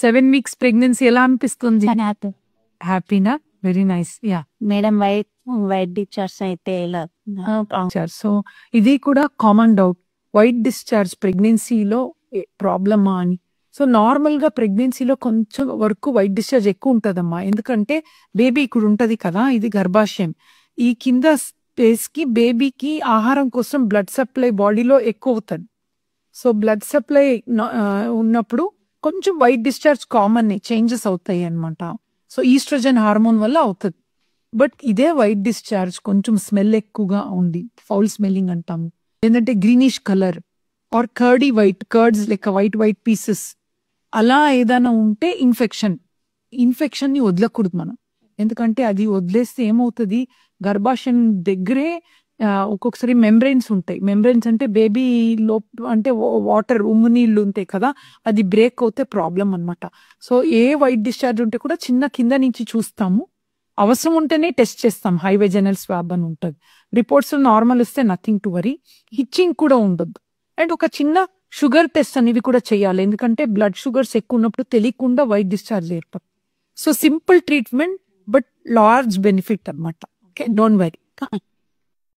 7 weeks pregnancy ఎలా అనిపిస్తుంది? హ్యాపీనా? Very nice. Ya madam white discharge అయితే ఇలా సో ఇది కూడా కామన్ డౌట్, వైట్ డిశ్చార్జ్ ప్రెగ్నెన్సీలో ప్రాబ్లమా అని. సో నార్మల్ గా ప్రెగ్నెన్సీలో కొంచెం వరకు వైట్ డిశ్చార్జ్ ఎక్కువ ఉంటదమ్మా, ఎందుకంటే బేబీ ఇక్కడ ఉంటది కదా, ఇది గర్భాశయం. ఈ కింద స్పేస్ కి బేబీకి ఆహారం కోసం బ్లడ్ సప్లై బాడీలో ఎక్కువ అవుతుంది. సో బ్లడ్ సప్లై ఉన్నప్పుడు కొంచెం వైట్ డిశ్చార్జ్ కామన్, చేంజెస్ అవుతాయి అనమాట. సో ఈస్ట్రోజన్ హార్మోన్ వల్ల అవుతుంది. బట్ ఇదే వైట్ డిశ్చార్జ్ కొంచెం స్మెల్ ఎక్కువగా ఉంది, ఫౌల్ స్మెల్లింగ్ అంటాము, ఏంటంటే greenish colour or curdy white, curds లెక్క వైట్ పీసెస్ అలా ఏదైనా ఉంటే ఇన్ఫెక్షన్ ని వదలకూడదు మనం. ఎందుకంటే అది వదిలేస్తే ఏమవుతుంది, గర్భాశయం దగ్గరే ఒక్కొక్కసారి మెంబ్రెయిన్స్ ఉంటాయి. మెంబ్రెయిన్స్ అంటే బేబీ అంటే వాటర్ ఉమ్ము నీళ్ళు ఉంటాయి కదా, అది బ్రేక్ అవుతే ప్రాబ్లం అనమాట. సో ఏ వైట్ డిశ్చార్జ్ ఉంటే కూడా చిన్న కింద నుంచి చూస్తాము, అవసరం ఉంటేనే టెస్ట్ చేస్తాం. హై వెజనల్ స్వాబ్ అని ఉంటుంది. రిపోర్ట్స్ నార్మల్ వస్తే నథింగ్ టు వరీ, హిచ్చింగ్ కూడా ఉండదు. అండ్ ఒక చిన్న షుగర్ టెస్ట్ అనేవి కూడా చేయాలి, ఎందుకంటే బ్లడ్ షుగర్స్ ఎక్కువ ఉన్నప్పుడు తెలియకుండా వైట్ డిశ్చార్జ్ ఏర్పడుతుంది. So simple treatment but large benefit అనమాట. Okay, don't worry.